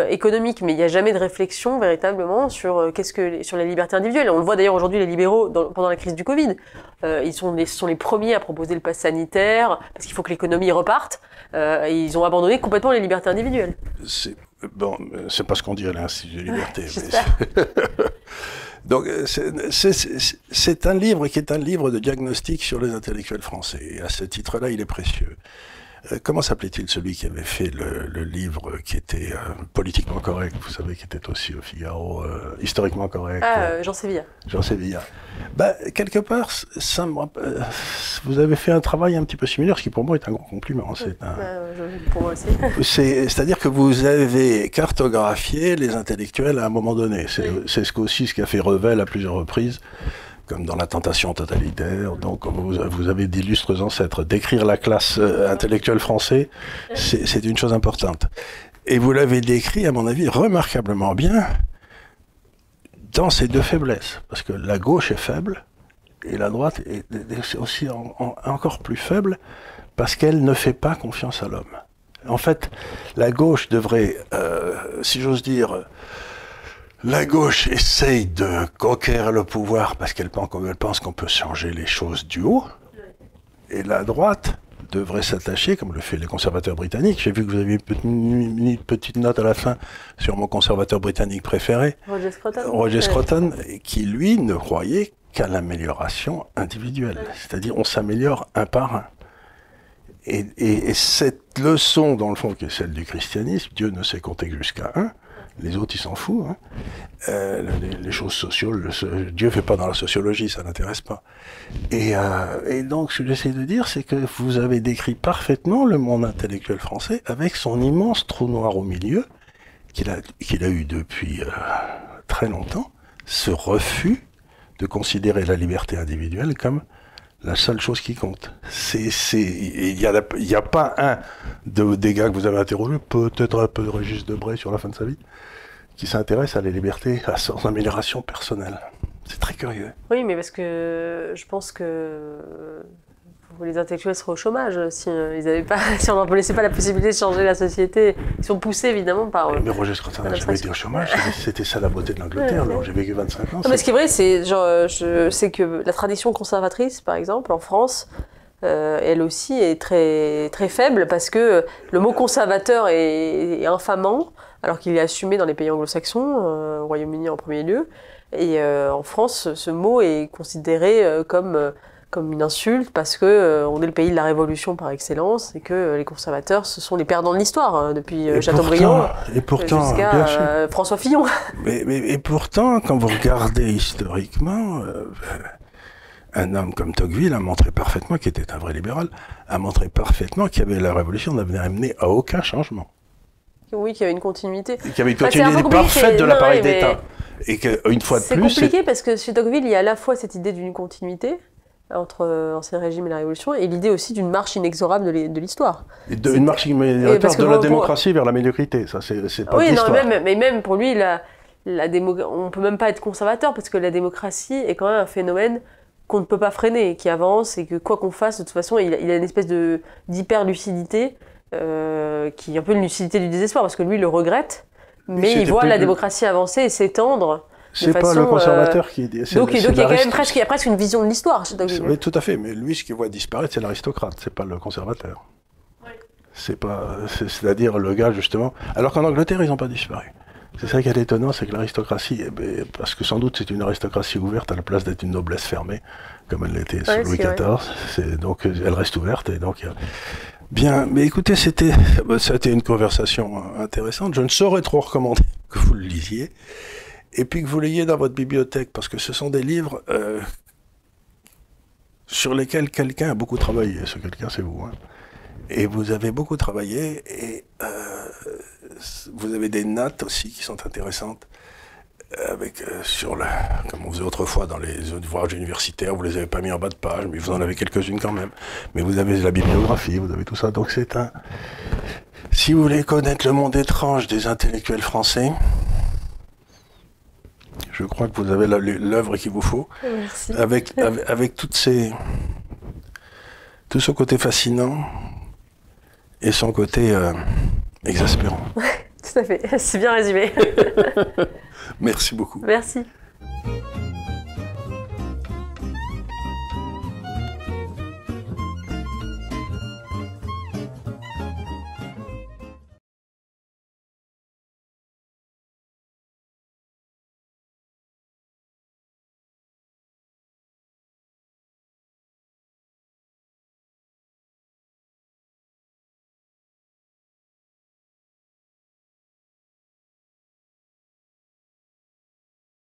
économiques, mais il n'y a jamais de réflexion véritablement sur sur la liberté individuelle. On le voit d'ailleurs aujourd'hui, les libéraux, pendant la crise du Covid, ils sont les premiers à proposer le pass sanitaire, parce qu'il faut que l'économie reparte, et ils ont abandonné complètement les libertés individuelles. C'est pas ce qu'on dit à l'Institut de liberté. Donc, c'est un livre qui est un livre de diagnostic sur les intellectuels français. Et à ce titre-là, il est précieux. Comment s'appelait-il celui qui avait fait le livre qui était politiquement correct, vous savez, qui était aussi au Figaro, historiquement correct? Jean Sévilla. Jean Sévilla. Quelque part, vous avez fait un travail un petit peu similaire, ce qui pour moi est un grand compliment. Pour moi aussi. C'est-à-dire que vous avez cartographié les intellectuels à un moment donné. C'est ce qu'a fait Revel à plusieurs reprises, comme dans La Tentation totalitaire. Donc vous avez d'illustres ancêtres. Décrire la classe intellectuelle française, c'est une chose importante. Et vous l'avez décrit, à mon avis, remarquablement bien dans ses deux faiblesses. Parce que la gauche est faible, et la droite est aussi encore plus faible, parce qu'elle ne fait pas confiance à l'homme. En fait, la gauche devrait, si j'ose dire... La gauche essaye de conquérir le pouvoir parce qu'elle pense qu'on peut changer les choses du haut. Et la droite devrait s'attacher, comme le fait les conservateurs britanniques. J'ai vu que vous aviez une petite note à la fin sur mon conservateur britannique préféré, Roger Scruton, qui lui ne croyait qu'à l'amélioration individuelle. C'est-à-dire on s'améliore un par un. Et cette leçon, dans le fond, qui est celle du christianisme, Dieu ne sait compter que jusqu'à 1, les autres, ils s'en foutent. Hein. Les choses sociales, Dieu ne fait pas dans la sociologie, ça n'intéresse pas. Et donc, ce que j'essaie de dire, c'est que vous avez décrit parfaitement le monde intellectuel français avec son immense trou noir au milieu, qu'il a eu depuis très longtemps, ce refus de considérer la liberté individuelle comme la seule chose qui compte. Il n'y a pas un des gars que vous avez interrogé, peut-être un peu de Régis Debray sur la fin de sa vie, qui s'intéresse à la liberté, à son amélioration personnelle. C'est très curieux. Oui, mais parce que je pense que les intellectuels seraient au chômage si on ne leur laissait pas la possibilité de changer la société. Ils sont poussés évidemment par... Mais Roger Scruton n'a jamais été au chômage, c'était ça la beauté de l'Angleterre. J'ai vécu 25 ans. Non, mais ce qui est vrai, c'est que la tradition conservatrice, par exemple, en France, elle aussi est très, très faible parce que le mot conservateur est infamant, alors qu'il est assumé dans les pays anglo-saxons, au Royaume-Uni en premier lieu. Et en France, ce mot est considéré comme une insulte parce que on est le pays de la Révolution par excellence et que les conservateurs, ce sont les perdants de l'histoire depuis Chateaubriand jusqu'à François Fillon. Et pourtant, quand vous regardez historiquement, un homme comme Tocqueville a montré parfaitement, qui était un vrai libéral, a montré parfaitement qu'il y avait la Révolution n'avait amené à aucun changement. Oui, qu'il y avait une continuité. Qu'il y avait une continuité parfaite de l'appareil d'État. Et qu'une fois de plus... C'est compliqué parce que chez Tocqueville, il y a à la fois cette idée d'une continuité entre l'ancien régime et la Révolution, et l'idée aussi d'une marche inexorable de l'histoire. Une marche inexorable de la démocratie vers la médiocrité, ça c'est pas l'histoire. Oui, mais même pour lui, on ne peut même pas être conservateur, parce que la démocratie est quand même un phénomène qu'on ne peut pas freiner, qui avance, et que quoi qu'on fasse, de toute façon, il a une espèce d'hyper-lucidité, qui est un peu une lucidité du désespoir, parce que lui, il le regrette, mais il voit la démocratie avancer et s'étendre C'est pas le conservateur qui... Donc il y a quand même presque une vision de l'histoire. Oui, tout à fait, mais lui, ce qu'il voit disparaître, c'est l'aristocrate, c'est pas le conservateur. Oui. C'est-à-dire le gars, justement... Alors qu'en Angleterre, ils n'ont pas disparu. C'est ça qui est étonnant, c'est que l'aristocratie, parce que sans doute c'est une aristocratie ouverte à la place d'être une noblesse fermée, comme elle l'était sous Louis XIV, donc elle reste ouverte, et donc... Bien, mais écoutez, c'était une conversation intéressante. Je ne saurais trop recommander que vous le lisiez, et puis que vous l'ayez dans votre bibliothèque, parce que ce sont des livres sur lesquels quelqu'un a beaucoup travaillé. Ce quelqu'un, c'est vous. Hein. Et vous avez beaucoup travaillé, et vous avez des notes aussi qui sont intéressantes, avec comme on faisait autrefois dans les ouvrages universitaires, vous les avez pas mis en bas de page, mais vous en avez quelques-unes quand même. Mais vous avez la bibliographie, vous avez tout ça. Donc c'est un... Si vous voulez connaître le monde étrange des intellectuels français, je crois que vous avez l'œuvre qu'il vous faut. Merci. Avec tout ce côté fascinant et son côté exaspérant. Tout à fait, c'est bien résumé. Merci beaucoup. Merci.